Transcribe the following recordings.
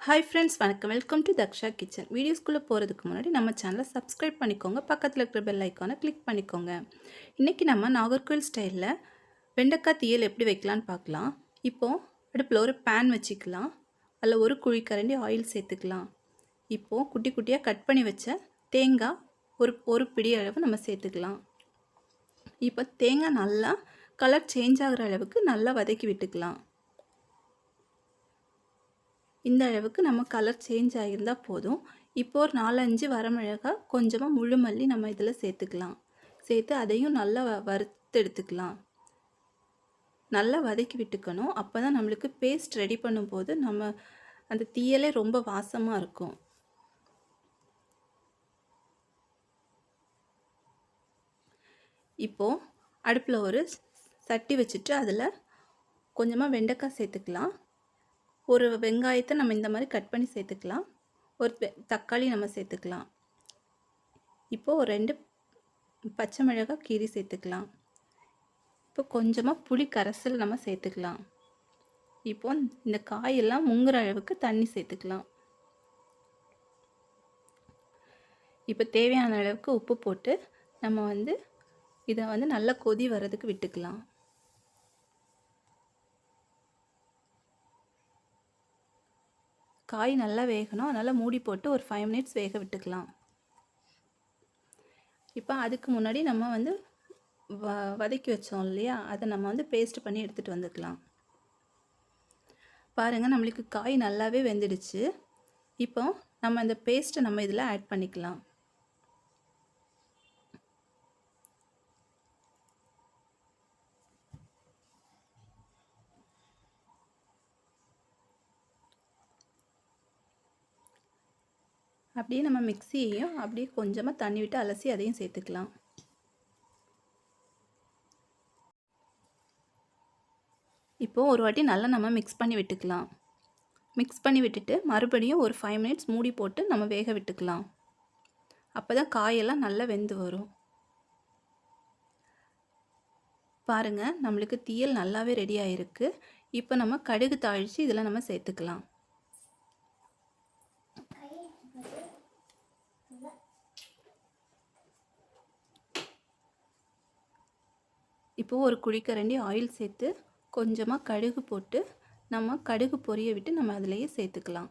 Hi friends, வணக்கம். Welcome to Taksha kitchen. வீடியோஸ்குள்ளே போகிறதுக்கு முன்னாடி நம்ம சேனலை சப்ஸ்கிரைப் பண்ணிக்கோங்க. பக்கத்தில் இருக்கிற பெல் ஐக்கானை கிளிக் பண்ணிக்கோங்க. இன்றைக்கி நம்ம நாகர்கோவில் ஸ்டைலில் வெண்டைக்காய் தீயல் எப்படி வைக்கலான்னு பார்க்கலாம். இப்போது அடுப்பில் ஒரு பேன் வச்சுக்கலாம். அதில் ஒரு குழிக்கரண்டி ஆயில் சேர்த்துக்கலாம். இப்போது குட்டி குட்டியாக கட் பண்ணி வச்ச தேங்காய் ஒரு பிடி அளவு நம்ம சேர்த்துக்கலாம். இப்போ தேங்காய் நல்லா கலர் சேஞ்ச் ஆகிற அளவுக்கு நல்லா வதக்கி விட்டுக்கலாம். இந்த அளவுக்கு நம்ம கலர் சேஞ்ச் ஆகியிருந்தால் போதும். இப்போ ஒரு 4-5 வரமிளகாய், கொஞ்சமாக முழு மல்லி நம்ம இதில் சேர்த்துக்கலாம். சேர்த்து அதையும் நல்லா வறுத்து எடுத்துக்கலாம். நல்லா வதக்கி விட்டுக்கணும். அப்போ தான் நம்மளுக்கு பேஸ்ட் ரெடி பண்ணும்போது நம்ம அந்த தீயலே ரொம்ப வாசமாக இருக்கும். இப்போது அடுப்பில் ஒரு சட்டி வச்சுட்டு அதில் கொஞ்சமாக வெண்டைக்காய் சேர்த்துக்கலாம். ஒரு வெங்காயத்தை நம்ம இந்த மாதிரி கட் பண்ணி சேர்த்துக்கலாம். ஒரு தக்காளி நம்ம சேர்த்துக்கலாம். இப்போது ஒரு 2 பச்சை மிளகாய் கீரி சேர்த்துக்கலாம். இப்போ கொஞ்சமாக புளி கரைசல் நம்ம சேர்த்துக்கலாம். இப்போ இந்த காயெல்லாம் முங்குற அளவுக்கு தண்ணி சேர்த்துக்கலாம். இப்போ தேவையான அளவுக்கு உப்பு போட்டு நம்ம இதை நல்லா கொதி வர்றதுக்கு விட்டுக்கலாம். காய் நல்லா வேகணும், அதனால் மூடி போட்டு ஒரு 5 மினிட்ஸ் வேக விட்டுக்கலாம். இப்போ அதுக்கு முன்னாடி நம்ம வதக்கி வச்சோம் இல்லையா, அதை நம்ம பேஸ்ட் பண்ணி எடுத்துகிட்டு வந்துக்கலாம். பாருங்கள், நம்மளுக்கு காய் நல்லாவே வெந்துடுச்சு. இப்போ நம்ம அந்த பேஸ்ட்டை நம்ம இதில் ஆட் பண்ணிக்கலாம். அப்படியே நம்ம மிக்சியையும் அப்படியே கொஞ்சமாக தண்ணி விட்டு அலசி அதையும் சேர்த்துக்கலாம். இப்போது ஒரு வாட்டி நல்லா நம்ம மிக்ஸ் பண்ணி விட்டுக்கலாம். மிக்ஸ் பண்ணி விட்டுட்டு மறுபடியும் ஒரு 5 மினிட்ஸ் மூடி போட்டு நம்ம வேக விட்டுக்கலாம். அப்போ தான் காயெல்லாம் நல்லா வெந்து வரும். பாருங்கள், நம்மளுக்கு தீயல் நல்லாவே ரெடி ஆகிருக்கு. இப்போ நம்ம கடுகு தாளித்து இதில் நம்ம சேர்த்துக்கலாம். இப்போது ஒரு குழிக்கரண்டி ஆயில் சேர்த்து கொஞ்சமாக கடுகு போட்டு நம்ம கடுகு பொரிய விட்டு நம்ம அதிலேயே சேர்த்துக்கலாம்.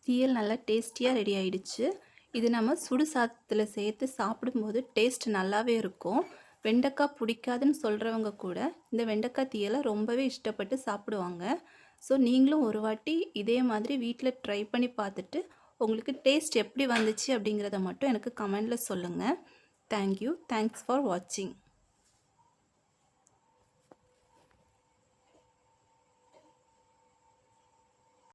தீயல் நல்லா டேஸ்டியாக ரெடி ஆகிடுச்சு. இது நம்ம சுடு சாதத்தில் சேர்த்து சாப்பிடும்போது டேஸ்ட் நல்லாவே இருக்கும். வெண்டைக்காய் பிடிக்காதுன்னு சொல்கிறவங்க கூட இந்த வெண்டைக்காய் தீயலை ரொம்பவே இஷ்டப்பட்டு சாப்பிடுவாங்க. ஸோ நீங்களும் ஒரு வாட்டி இதே மாதிரி வீட்டில் ட்ரை பண்ணி பார்த்துட்டு உங்களுக்கு டேஸ்ட் எப்படி வந்துச்சு அப்படிங்கிறத மட்டும் எனக்கு கமெண்டில் சொல்லுங்கள். தேங்க்யூ. தேங்க்ஸ் ஃபார் வாட்சிங்.